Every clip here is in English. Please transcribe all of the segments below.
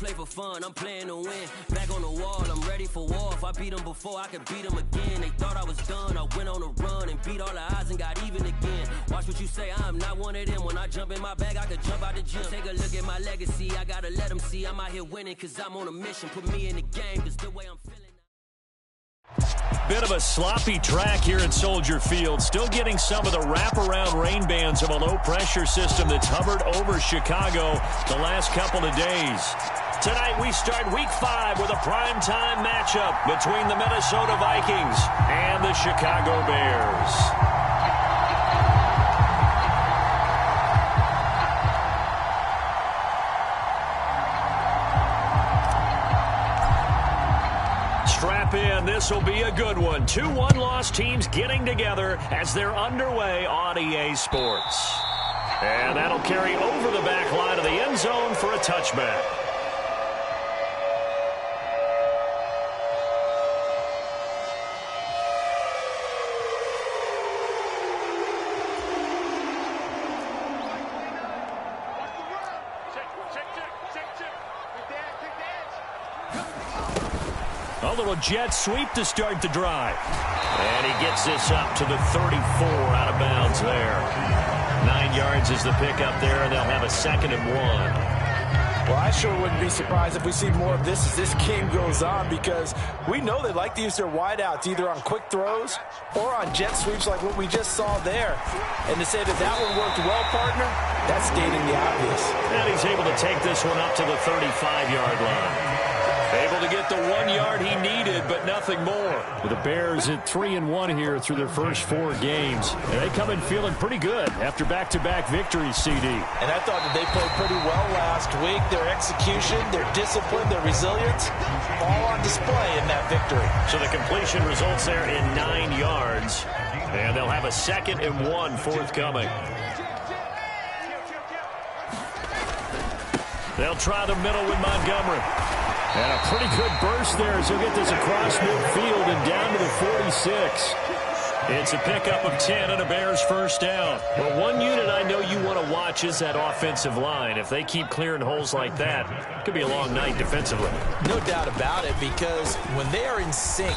play for fun, I'm playing to win. Back on the wall, I'm ready for war. If I beat them before, I could beat them again. They thought I was done, I went on a run and beat all the odds and got even again. Watch what you say, I'm not one of them. When I jump in my bag, I could jump out the gym. Take a look at my legacy, I gotta let them see I'm out here winning, cause I'm on a mission. Put me in the game, cause the way I'm feeling. Bit of a sloppy track here at Soldier Field. Still getting some of the wraparound rain bands of a low-pressure system that's hovered over Chicago the last couple of days. Tonight we start Week 5 with a primetime matchup between the Minnesota Vikings and the Chicago Bears. Strap in. This will be a good one. 2 one-loss teams getting together as they're underway on EA Sports. And that'll carry over the back line of the end zone for a touchback. A little jet sweep to start the drive. And he gets this up to the 34 out of bounds there. 9 yards is the pickup there, and they'll have a 2nd and 1. Well, I sure wouldn't be surprised if we see more of this as this game goes on, because we know they like to use their wideouts either on quick throws or on jet sweeps like what we just saw there. And to say that that one worked well, partner, that's stating the obvious. And he's able to take this one up to the 35-yard line. Able to get the 1 yard he needed, but nothing more. With the Bears at 3-1 here through their first 4 games. And they come in feeling pretty good after back-to-back victories, CD. And I thought that they played pretty well last week. Their execution, their discipline, their resilience, all on display in that victory. So the completion results there in 9 yards. And they'll have a 2nd and 1 forthcoming. They'll try the middle with Montgomery. And a pretty good burst there as he'll get this across midfield and down to the 46. It's a pickup of 10 and a Bears first down. Well, one unit I know you want to watch is that offensive line. If they keep clearing holes like that, it could be a long night defensively. No doubt about it, because when they are in sync,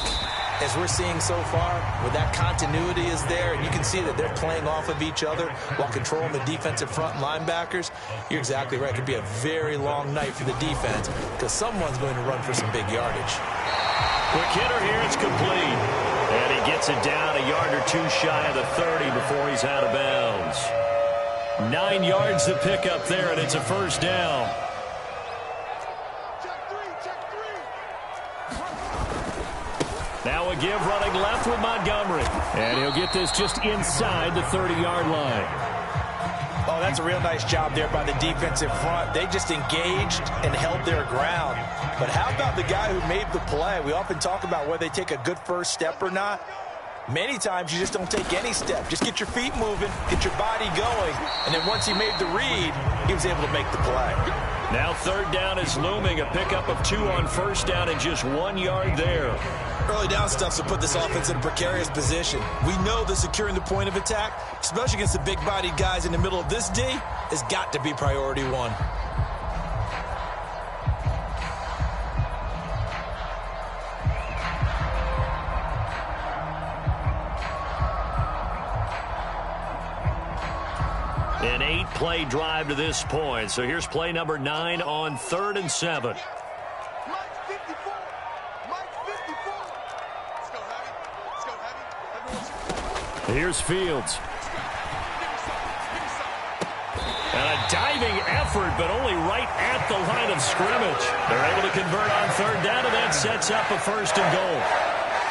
as we're seeing so far, where that continuity is there, and you can see that they're playing off of each other while controlling the defensive front linebackers, you're exactly right. It could be a very long night for the defense, because someone's going to run for some big yardage. Quick hitter here, it's complete. And he gets it down a yard or 2 shy of the 30 before he's out of bounds. 9 yards to pick up there, and it's a first down. Now a give running left with Montgomery. And he'll get this just inside the 30-yard line. Oh, that's a real nice job there by the defensive front. They just engaged and held their ground. But how about the guy who made the play? We often talk about whether they take a good first step or not. Many times you just don't take any step. Just get your feet moving, get your body going, and then once he made the read, he was able to make the play. Now 3rd down is looming. A pickup of 2 on first down and just 1 yard there. Early down stuff to put this offense in a precarious position. We know that securing the point of attack, especially against the big-bodied guys in the middle of this D, has got to be priority 1. An 8-play drive to this point. So here's play number 9 on 3rd and 7. Here's Fields. And a diving effort, but only right at the line of scrimmage. They're able to convert on 3rd down, and that sets up a 1st and goal.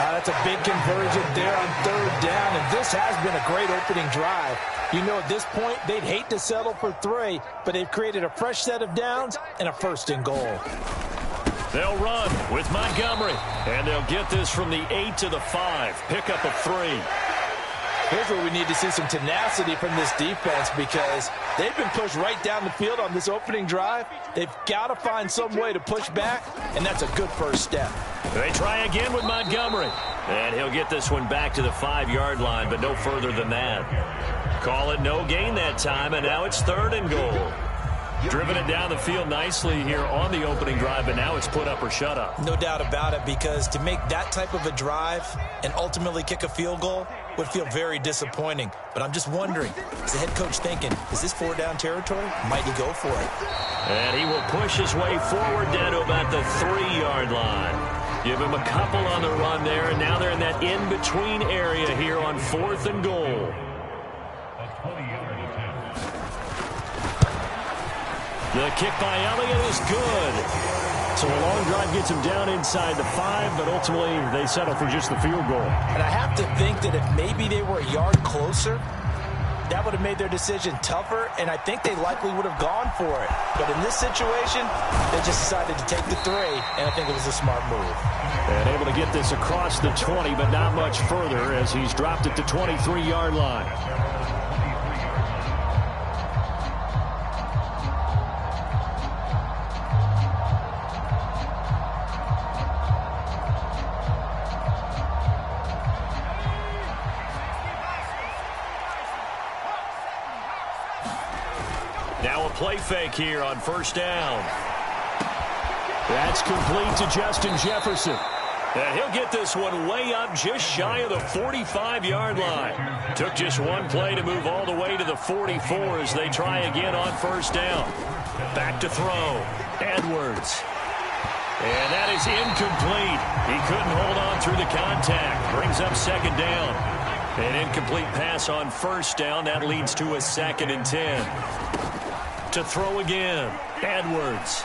That's a big conversion there on 3rd down, and this has been a great opening drive. You know, at this point, they'd hate to settle for 3, but they've created a fresh set of downs and a 1st and goal. They'll run with Montgomery, and they'll get this from the 8 to the 5. Pickup of 3. Here's where we need to see some tenacity from this defense, because they've been pushed right down the field on this opening drive. They've got to find some way to push back, and that's a good first step. They try again with Montgomery, and he'll get this one back to the 5-yard line, but no further than that. Call it no gain that time, and now it's 3rd and goal. Driven it down the field nicely here on the opening drive, but now it's put up or shut up. No doubt about it, because to make that type of a drive and ultimately kick a field goal would feel very disappointing. But I'm just wondering, is the head coach thinking, is this 4-down territory? Might he go for it? And he will push his way forward down to about the 3-yard line. Give him a couple on the run there, and now they're in that in-between area here on 4th and goal. The kick by Elliott is good. So a long drive gets him down inside the 5, but ultimately they settle for just the field goal. And I have to think that if maybe they were a yard closer, that would have made their decision tougher, and I think they likely would have gone for it. But in this situation, they just decided to take the 3, and I think it was a smart move. And able to get this across the 20, but not much further as he's dropped at the 23-yard line. Now a play fake here on 1st down. That's complete to Justin Jefferson. And he'll get this one way up just shy of the 45-yard line. Took just one play to move all the way to the 44 as they try again on 1st down. Back to throw. Edwards. And that is incomplete. He couldn't hold on through the contact. Brings up 2nd down. An incomplete pass on 1st down. That leads to a 2nd and 10. To throw again. Edwards.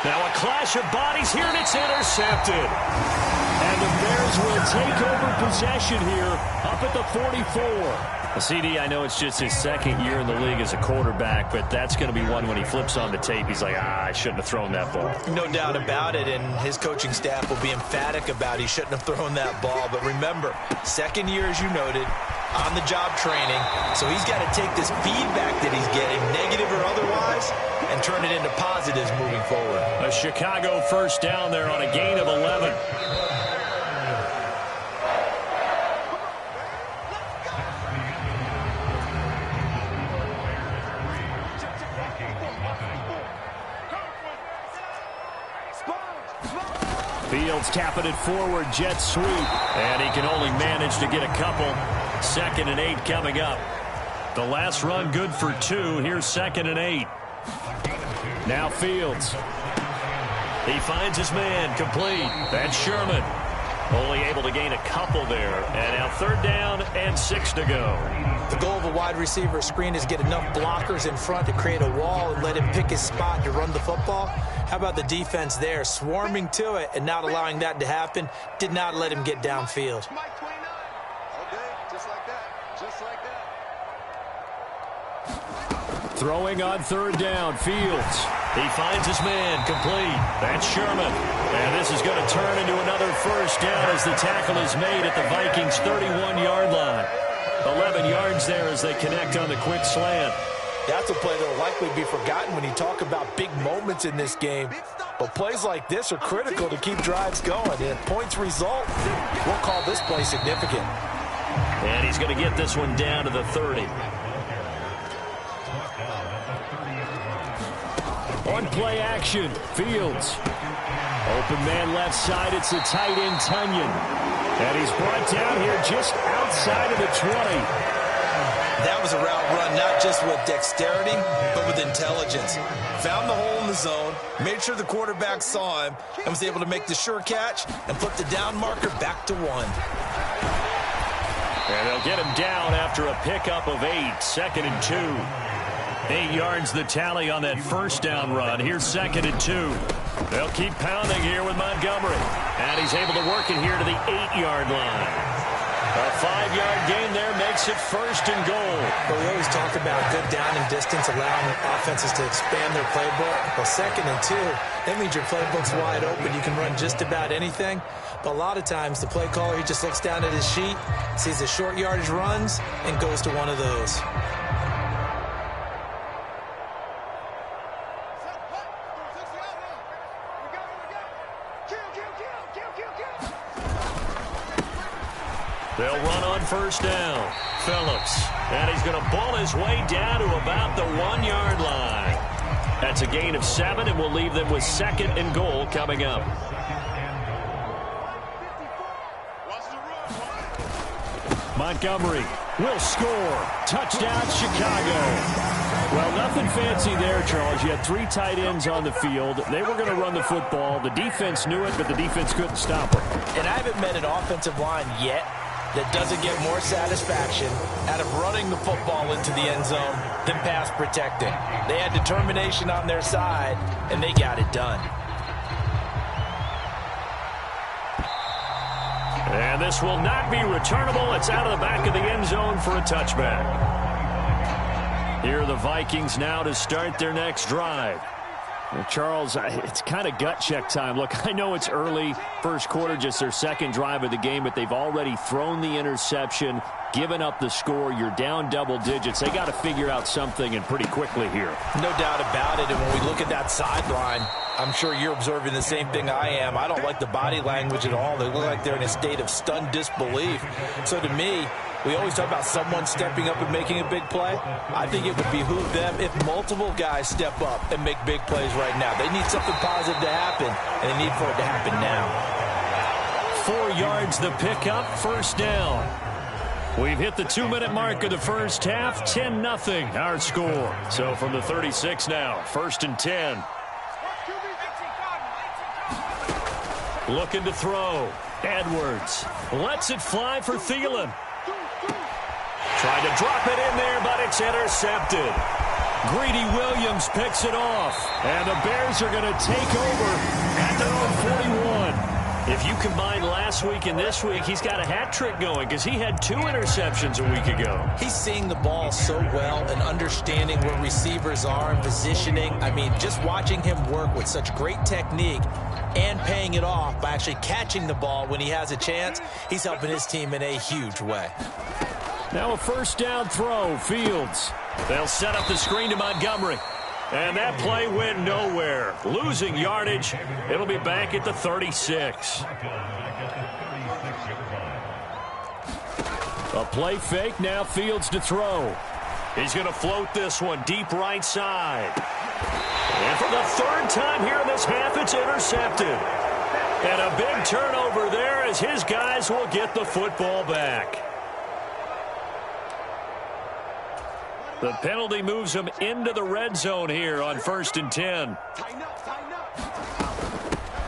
Now a clash of bodies here, and it's intercepted. And the Bears will take over possession here up at the 44. CD, I know it's just his 2nd year in the league as a quarterback, but that's going to be one when he flips on the tape. He's like, I shouldn't have thrown that ball. No doubt about it, and his coaching staff will be emphatic about he shouldn't have thrown that ball. But remember, 2nd year, as you noted, on-the-job training, so he's got to take this feedback that he's getting, negative or otherwise, and turn it into positives moving forward. A Chicago 1st down there on a gain of 11. Fields tapping it forward, jet sweep. And he can only manage to get a couple. 2nd and 8 coming up. The last run good for 2. Here's 2nd and 8. Now Fields. He finds his man, complete. That's Sherman. Only able to gain a couple there. And now 3rd down and 6 to go. The goal of a wide receiver screen is get enough blockers in front to create a wall and let him pick his spot to run the football. How about the defense there, swarming to it and not allowing that to happen? Did not let him get downfield. Throwing on 3rd down, Fields. He finds his man, complete. That's Sherman. And this is going to turn into another 1st down as the tackle is made at the Vikings' 31-yard line. 11 yards there as they connect on the quick slant. That's a play that will likely be forgotten when you talk about big moments in this game. But plays like this are critical to keep drives going. And if points result, we'll call this play significant. And he's going to get this one down to the 30. On play action, Fields. Open man left side, it's the tight end Tunyon. And he's brought down here just outside of the 20. That was a route run, not just with dexterity, but with intelligence. Found the hole in the zone, made sure the quarterback saw him, and was able to make the sure catch and put the down marker back to 1. And they'll get him down after a pickup of 8, 2nd and 2. 8 yards the tally on that 1st down run. Here's 2nd and 2. They'll keep pounding here with Montgomery. And he's able to work it here to the 8-yard line. A 5-yard gain there makes it 1st and goal. But we always talk about good down and distance, allowing offenses to expand their playbook. Well, 2nd and 2, that means your playbook's wide open. You can run just about anything. But a lot of times, the play caller, he just looks down at his sheet, sees the short yardage runs, and goes to one of those. They'll run on first down. Phillips. And he's going to ball his way down to about the 1-yard line. That's a gain of 7, and we'll leave them with 2nd and goal coming up. Montgomery will score. Touchdown, Chicago. Well, nothing fancy there, Charles. You had 3 tight ends on the field. They were going to run the football. The defense knew it, but the defense couldn't stop them. And I haven't met an offensive line yet that doesn't get more satisfaction out of running the football into the end zone than pass protecting. They had determination on their side, and they got it done. And this will not be returnable. It's out of the back of the end zone for a touchback. Here are the Vikings now to start their next drive. Well, Charles, it's kind of gut check time. Look, I know it's early, first quarter, just their 2nd drive of the game, but they've already thrown the interception, given up the score. You're down double digits. They got to figure out something, and pretty quickly here. No doubt about it. And when we look at that sideline, I'm sure you're observing the same thing I am. I don't like the body language at all. They look like they're in a state of stunned disbelief. So to me, we always talk about someone stepping up and making a big play. I think it would behoove them if multiple guys step up and make big plays right now. They need something positive to happen, and they need for it to happen now. 4 yards the pickup, first down. We've hit the 2-minute mark of the first half, 10-0 our score. So from the 36 now, 1st and 10. Looking to throw. Edwards lets it fly for Thielen. Trying to drop it in there, but it's intercepted. Greedy Williams picks it off. And the Bears are going to take over at their own 41. If you combine last week and this week, he's got a hat trick going because he had 2 interceptions a week ago. He's seeing the ball so well and understanding where receivers are and positioning. I mean, just watching him work with such great technique and paying it off by actually catching the ball when he has a chance, he's helping his team in a huge way. Now a first down throw, Fields. They'll set up the screen to Montgomery. And that play went nowhere. Losing yardage. It'll be back at the 36. A play fake, now Fields to throw. He's going to float this one deep right side. And for the 3rd time here in this half, it's intercepted. And a big turnover there as his guys will get the football back. The penalty moves him into the red zone here on 1st and 10.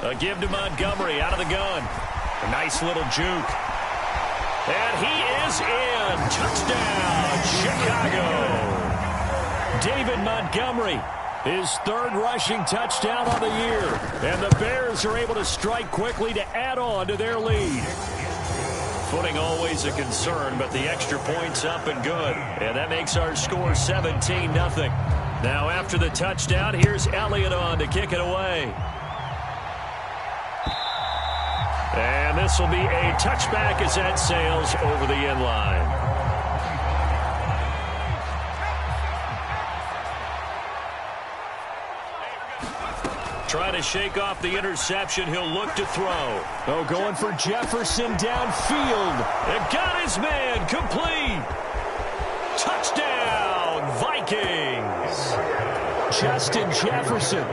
A give to Montgomery out of the gun. A nice little juke. And he is in. Touchdown, Chicago. David Montgomery, his 3rd rushing touchdown on the year. And the Bears are able to strike quickly to add on to their lead. Footing always a concern, but the extra point's up and good. And that makes our score 17-0. Now after the touchdown, here's Elliott on to kick it away. And this will be a touchback as that sails over the end line. Trying to shake off the interception. He'll look to throw. Oh, going for Jefferson downfield. It got his man. Complete. Touchdown, Vikings. Justin Jefferson.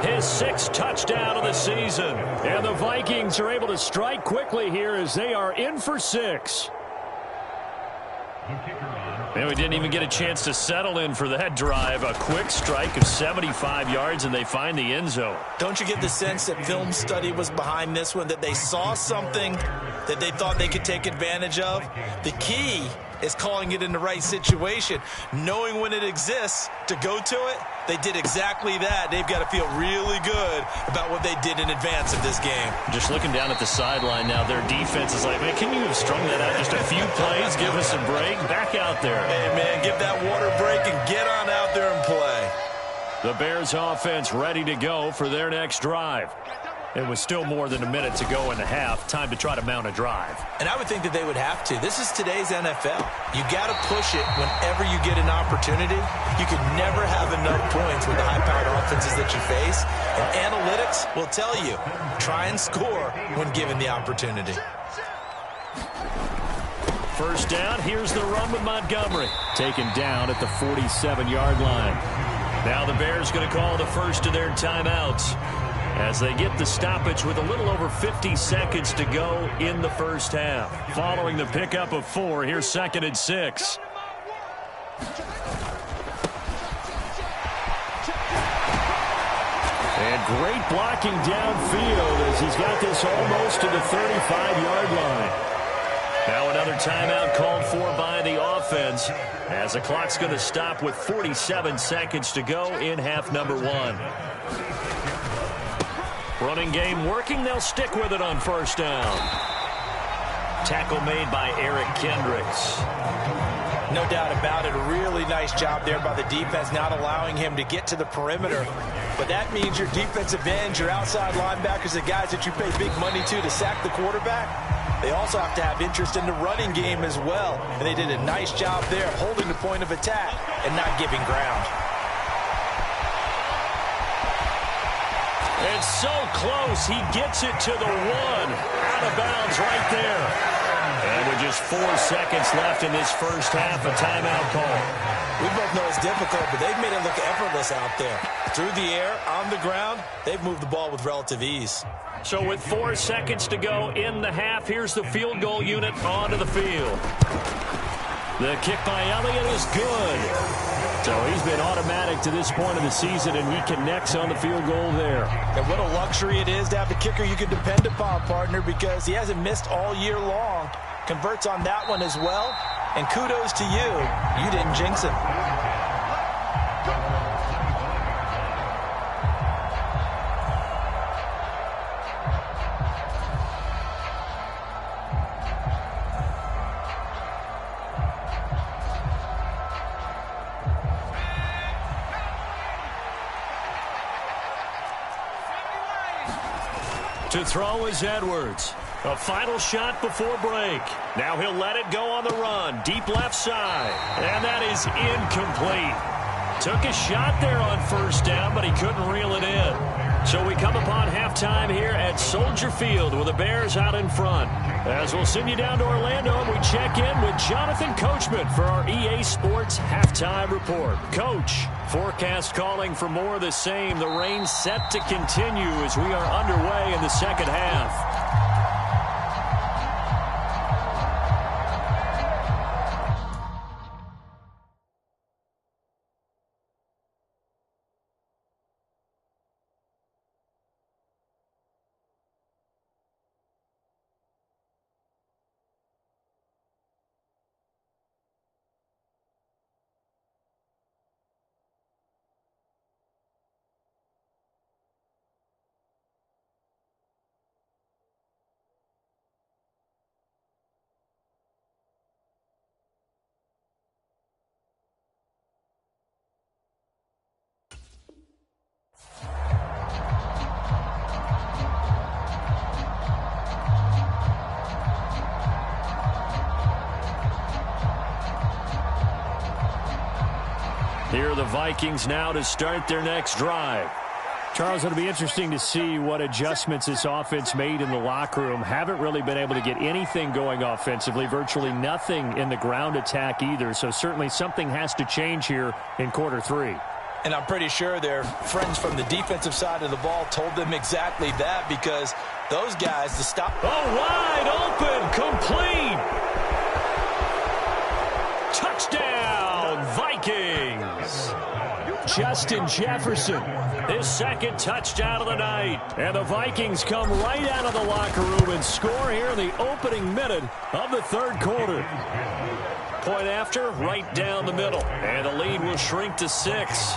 His 6th touchdown of the season. And the Vikings are able to strike quickly here as they are in for 6. And we didn't even get a chance to settle in for that drive. A quick strike of 75 yards, and they find the end zone. Don't you get the sense that film study was behind this one, that they saw something that they thought they could take advantage of? The key is calling it in the right situation, knowing when it exists to go to it. They did exactly that. They've got to feel really good about what they did in advance of this game. Just looking down at the sideline now, their defense is like, man, can you have strung that out just a few plays? Give us a break. Back out there. Hey, man, give that water break and get on out there and play. The Bears offense ready to go for their next drive. It was still more than a minute to go in the half. Time to try to mount a drive. And I would think that they would have to. This is today's NFL. You got to push it whenever you get an opportunity. You can never have enough points with the high-powered offenses that you face. And analytics will tell you, try and score when given the opportunity. First down, here's the run with Montgomery. Taken down at the 47-yard line. Now the Bears going to call the first of their timeouts as they get the stoppage with a little over 50 seconds to go in the first half. Following the pickup of 4, here's 2nd and 6. And great blocking downfield as he's got this almost to the 35-yard line. Now another timeout called for by the offense as the clock's going to stop with 47 seconds to go in half number 1. Running game working. They'll stick with it on first down. Tackle made by Eric Kendricks. No doubt about it. A really nice job there by the defense, not allowing him to get to the perimeter. But that means your defensive ends, your outside linebackers, the guys that you pay big money to sack the quarterback, they also have to have interest in the running game as well. And they did a nice job there holding the point of attack and not giving ground. It's so close. He gets it to the 1. Out of bounds right there. And with just 4 seconds left in this first half, a timeout call. We both know it's difficult, but they've made it look effortless out there. Through the air, on the ground, they've moved the ball with relative ease. So with 4 seconds to go in the half, here's the field goal unit onto the field. The kick by Elliott is good. So he's been automatic to this point of the season, and he connects on the field goal there. And what a luxury it is to have a kicker you can depend upon, partner, because he hasn't missed all year long. Converts on that one as well. And kudos to you. You didn't jinx him. To throw is Edwards. A final shot before break. Now he'll let it go on the run. Deep left side. And that is incomplete. Took a shot there on first down, but he couldn't reel it in. So we come upon halftime here at Soldier Field with the Bears out in front. As we'll send you down to Orlando, and we check in with Jonathan Coachman for our EA Sports Halftime Report. Coach, forecast calling for more of the same. The rain set to continue as we are underway in the second half. Here are the Vikings now to start their next drive. Charles, it'll be interesting to see what adjustments this offense made in the locker room. Haven't really been able to get anything going offensively, virtually nothing in the ground attack either. So certainly something has to change here in quarter 3. And I'm pretty sure their friends from the defensive side of the ball told them exactly that, because those guys, the stop. Oh, wide open, complete. Touchdown, Vikings. Justin Jefferson, his second touchdown of the night. And the Vikings come right out of the locker room and score here in the opening minute of the third quarter. Point after, right down the middle. And the lead will shrink to 6.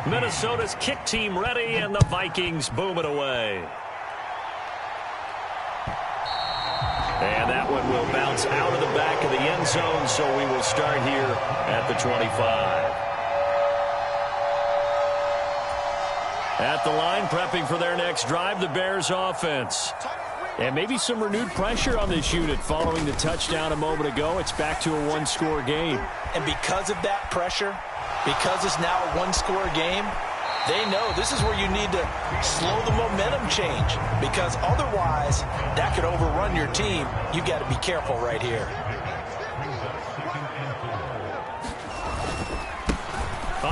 Minnesota's kick team ready, and the Vikings boom it away. And that one will bounce out of the back of the end zone, so we will start here at the 25. At the line, prepping for their next drive, the Bears offense. And maybe some renewed pressure on this unit following the touchdown a moment ago. It's back to a one-score game. And because of that pressure, because it's now a one-score game, they know this is where you need to slow the momentum change, because otherwise that could overrun your team. You've got to be careful right here.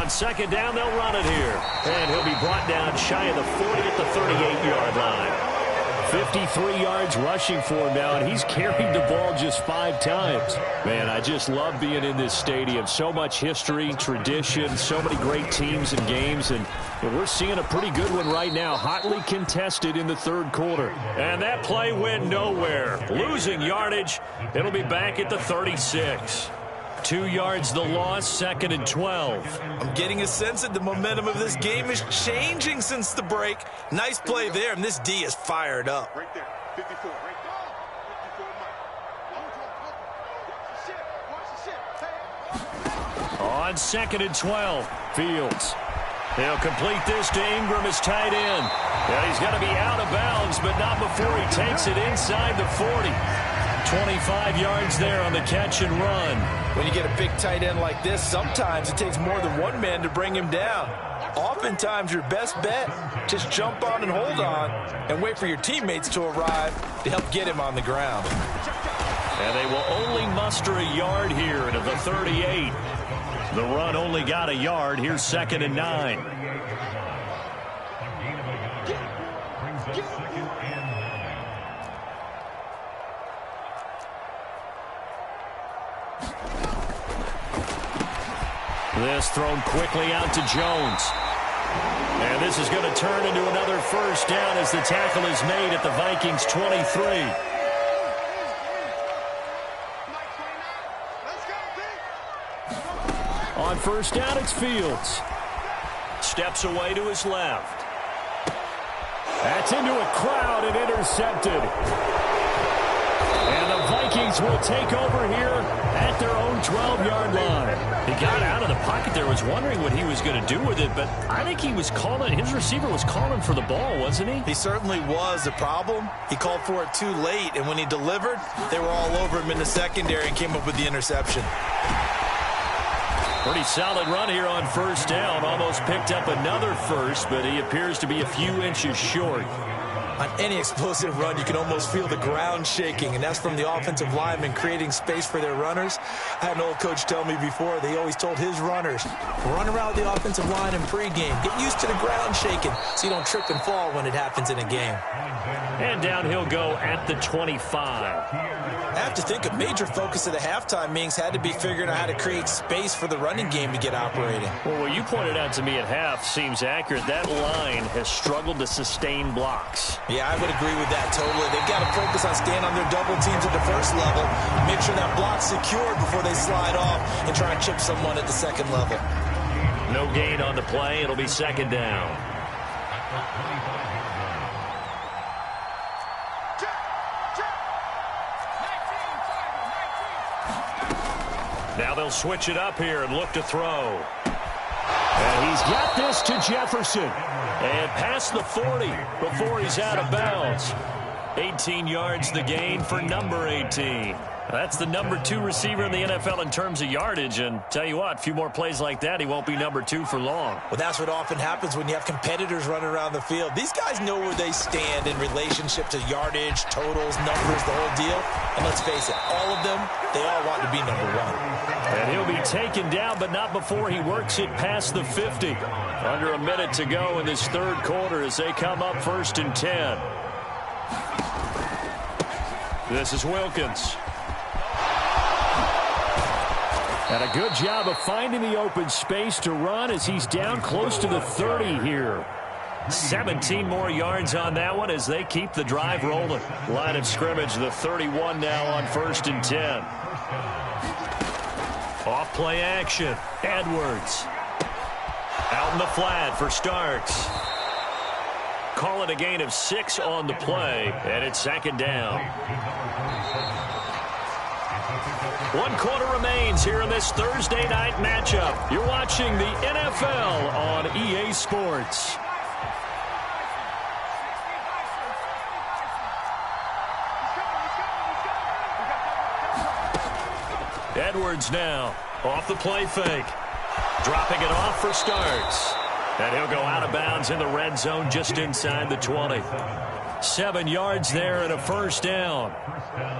On second down, they'll run it here. And he'll be brought down shy of the 40 at the 38-yard line. 53 yards rushing for him now, and he's carried the ball just 5 times. Man, I just love being in this stadium. So much history, tradition, so many great teams and games, and we're seeing a pretty good one right now, hotly contested in the third quarter. And that play went nowhere. Losing yardage. It'll be back at the 36. 2 yards the loss, 2nd and 12. I'm getting a sense that the momentum of this game is changing since the break. Nice play there, and this D is fired up. Right there, 54, right there. 54, On 2nd and 12, Fields. He'll complete this to Ingram as tight end. Yeah, he's got to be out of bounds, but not before he takes it inside the 40. 25 yards there on the catch and run. When you get a big tight end like this, sometimes it takes more than one man to bring him down. Oftentimes, your best bet, just jump on and hold on and wait for your teammates to arrive to help get him on the ground. And they will only muster a yard here into the 38. The run only got a yard. Here's 2nd and 9. This thrown quickly out to Jones. And this is going to turn into another first down as the tackle is made at the Vikings 23. On first down, it's Fields. Steps away to his left. That's into a crowd and intercepted. And the Vikings will take over here at their own 12-yard line. He got out of the pocket there, was wondering what he was going to do with it, but I think he was calling, his receiver was calling for the ball, wasn't he? He certainly was. The problem, he called for it too late, and when he delivered, they were all over him in the secondary and came up with the interception. Pretty solid run here on first down. Almost picked up another first, but he appears to be a few inches short. On any explosive run, you can almost feel the ground shaking, and that's from the offensive linemen creating space for their runners. I had an old coach tell me before, they always told his runners, run around the offensive line in pregame. Get used to the ground shaking so you don't trip and fall when it happens in a game. And down he'll go at the 25. I have to think a major focus of the halftime meetings had to be figuring out how to create space for the running game to get operating. Well, what you pointed out to me at half seems accurate. That line has struggled to sustain blocks. Yeah, I would agree with that totally. They've got to focus on staying on their double teams at the first level, make sure that block's secured before they slide off and try and chip someone at the second level. No gain on the play. It'll be 2nd down. Now they'll switch it up here and look to throw. And he's got this to Jefferson. And past the 40 before he's out of bounds. 18 yards the gain for number 18. That's the number 2 receiver in the NFL in terms of yardage. And tell you what, a few more plays like that, he won't be number 2 for long. Well, that's what often happens when you have competitors running around the field. These guys know where they stand in relationship to yardage, totals, numbers, the whole deal. And let's face it, all of them, they all want to be number 1. And he'll be taken down, but not before he works it past the 50. Under a minute to go in this third quarter as they come up 1st and 10. This is Wilkins. And a good job of finding the open space to run as he's down close to the 30 here. 17 more yards on that one as they keep the drive rolling. Line of scrimmage, the 31 now on 1st and 10. Off play action. Edwards. Out in the flat for Starks. Call it a gain of 6 on the play, and it's 2nd down. 1 quarter remains here in this Thursday night matchup. You're watching the NFL on EA Sports. Edwards now off the play fake. Dropping it off for Starks. And he'll go out of bounds in the red zone just inside the 20. 7 yards there and a first down.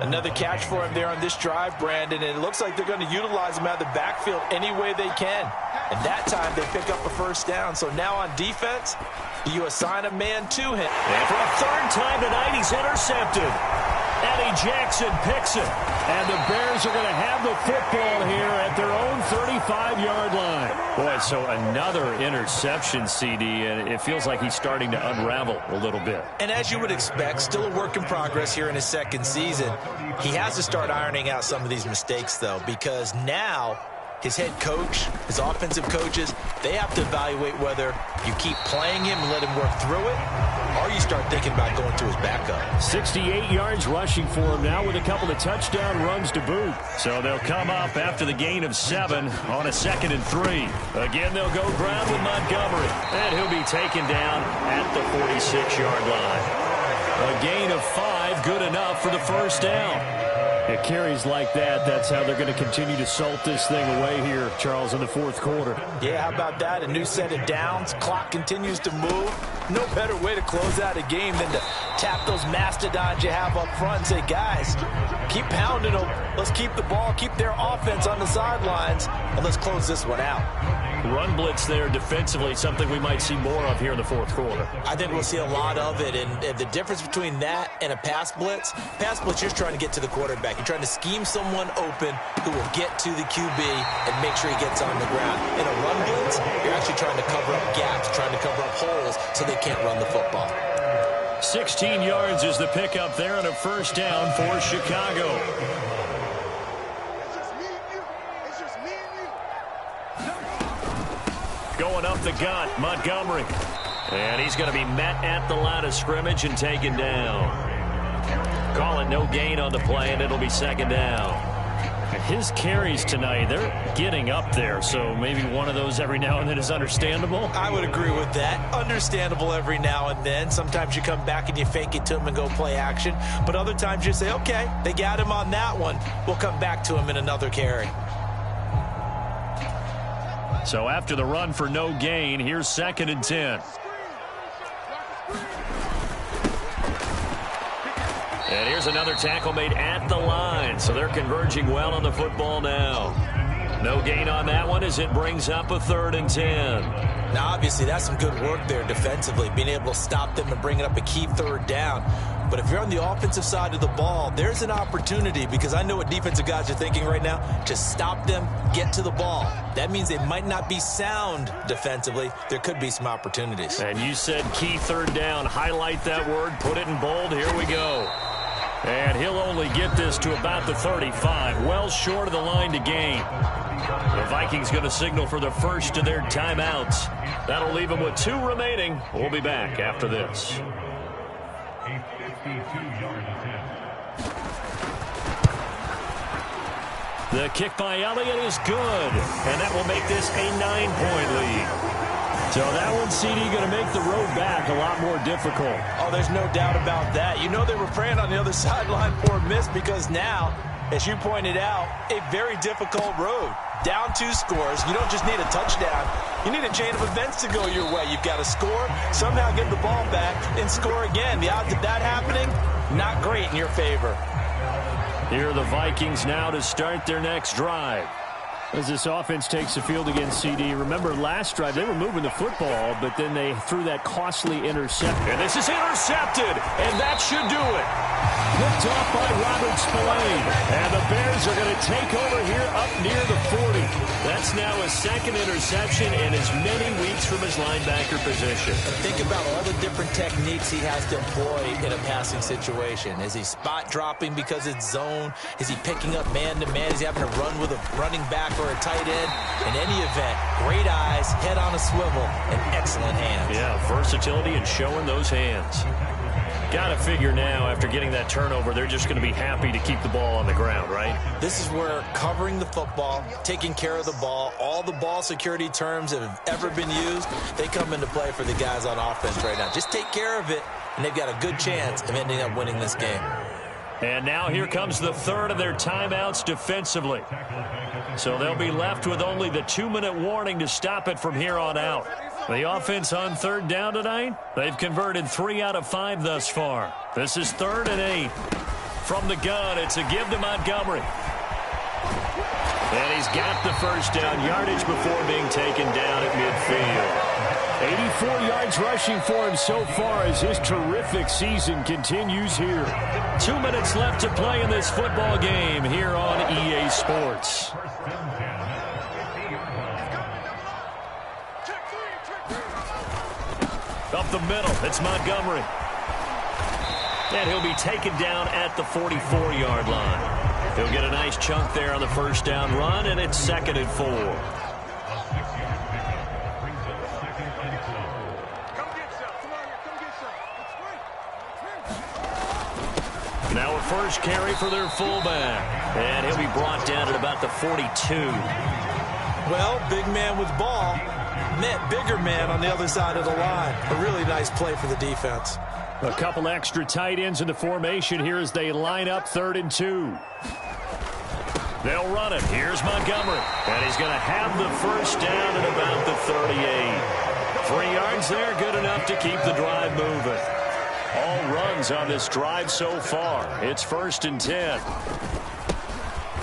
Another catch for him there on this drive, Brandon, and it looks like they're going to utilize him out of the backfield any way they can. And that time they pick up a first down. So now on defense, you assign a man to him. And for a third time tonight, he's intercepted. Eddie Jackson picks it. And the Bears are going to have the football here at their own 35-yard line. Boy, so another interception, CD, and it feels like he's starting to unravel a little bit. And as you would expect, still a work in progress here in his second season. He has to start ironing out some of these mistakes, though, because now his head coach, his offensive coaches, they have to evaluate whether you keep playing him and let him work through it, or you start thinking about going to his backup. 68 yards rushing for him now with a couple of touchdown runs to boot. So they'll come up after the gain of 7 on a 2nd and 3. Again, they'll go ground with Montgomery, and he'll be taken down at the 46-yard line. A gain of 5, good enough for the first down. It carries like that. That's how they're going to continue to salt this thing away here, Charles, in the fourth quarter. Yeah, how about that? A new set of downs. Clock continues to move. No better way to close out a game than to tap those mastodons you have up front and say, guys, keep pounding them. Let's keep the ball, keep their offense on the sidelines, and let's close this one out. Run blitz there defensively, something we might see more of here in the fourth quarter. I think we'll see a lot of it, and the difference between that and a pass blitz, you're just trying to get to the quarterback. You're trying to scheme someone open who will get to the QB and make sure he gets on the ground. In a run blitz, you're actually trying to cover up gaps, trying to cover up holes so they can't run the football. 16 yards is the pickup there and a first down for Chicago. Going up the gut, Montgomery. And he's going to be met at the line of scrimmage and taken down. Call it no gain on the play, and it'll be 2nd down. His carries tonight, they're getting up there, so maybe one of those every now and then is understandable. I would agree with that. Understandable every now and then. Sometimes you come back and you fake it to him and go play action. But other times you say, okay, they got him on that one. We'll come back to him in another carry. So after the run for no gain, here's 2nd and 10. And here's another tackle made at the line. So they're converging well on the football now. No gain on that one as it brings up a 3rd and 10. Now, obviously, that's some good work there defensively, being able to stop them and bring it up a key 3rd down. But if you're on the offensive side of the ball, there's an opportunity, because I know what defensive guys are thinking right now. Just stop them, get to the ball. That means they might not be sound defensively. There could be some opportunities. And you said key 3rd down. Highlight that word. Put it in bold. Here we go. And he'll only get this to about the 35. Well short of the line to gain. The Vikings going to signal for the first of their timeouts. That'll leave them with 2 remaining. We'll be back after this. The kick by Elliott is good, and that will make this a 9-point lead. So that one, CD, going to make the road back a lot more difficult. Oh, there's no doubt about that. You know they were praying on the other sideline for a miss, because now, as you pointed out, a very difficult road. Down 2 scores. You don't just need a touchdown. You need a chain of events to go your way. You've got to score, somehow get the ball back, and score again. The odds of that happening, not great in your favor. Here are the Vikings now to start their next drive. As this offense takes the field against CD, remember last drive they were moving the football, but then they threw that costly interception. And this is intercepted, and that should do it. Picked off by Robert Spillane. And the Bears are going to take over here up near the 40. That's now his 2nd interception in as many weeks from his linebacker position. And think about all the different techniques he has to employ in a passing situation. Is he spot dropping because it's zone? Is he picking up man-to-man? Is he having to run with a running back or a tight end? In any event, great eyes, head on a swivel, and excellent hands. Yeah, versatility and showing those hands. Got to figure now, after getting that turnover, they're just going to be happy to keep the ball on the ground, right? This is where covering the football, taking care of the ball, all the ball security terms that have ever been used, they come into play for the guys on offense right now. Just take care of it, and they've got a good chance of ending up winning this game. And now here comes the 3rd of their timeouts defensively. So they'll be left with only the 2-minute warning to stop it from here on out. The offense on third down tonight, they've converted 3 out of 5 thus far. This is 3rd and 8. From the gun, it's a give to Montgomery. And he's got the first down, yardage before being taken down at midfield. 84 yards rushing for him so far as his terrific season continues here. 2 minutes left to play in this football game here on EA Sports. Up the middle, it's Montgomery. And he'll be taken down at the 44-yard line. He'll get a nice chunk there on the first down run, and it's 2nd and 4. Now a first carry for their fullback. And he'll be brought down at about the 42. Well, big man with ball met bigger man on the other side of the line. A really nice play for the defense. A couple extra tight ends in the formation here as they line up 3rd and 2. They'll run it. Here's Montgomery. And he's going to have the first down at about the 38. 3 yards there, good enough to keep the drive moving. All runs on this drive so far. It's 1st and 10.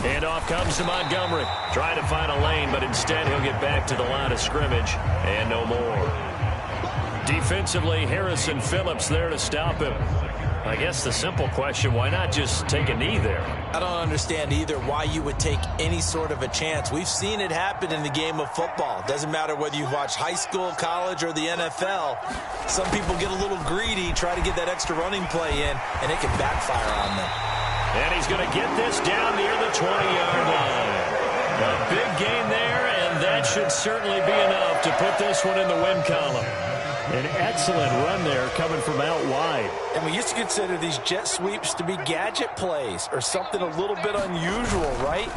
And off comes to Montgomery. Trying to find a lane, but instead he'll get back to the line of scrimmage. And no more. Defensively, Harrison Phillips there to stop him. I guess the simple question, why not just take a knee there? I don't understand either why you would take any sort of a chance. We've seen it happen in the game of football. Doesn't matter whether you watch high school, college, or the NFL. Some people get a little greedy, try to get that extra running play in, and it can backfire on them. And he's going to get this down near the 20-yard line. A big gain there, and that should certainly be enough to put this one in the win column. An excellent run there coming from out wide. And we used to consider these jet sweeps to be gadget plays or something a little bit unusual, right?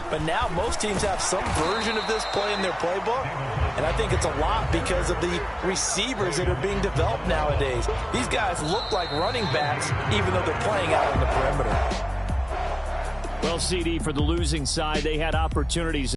But now most teams have some version of this play in their playbook. And I think it's a lot because of the receivers that are being developed nowadays. These guys look like running backs even though they're playing out on the perimeter. Well, CD, for the losing side, they had opportunities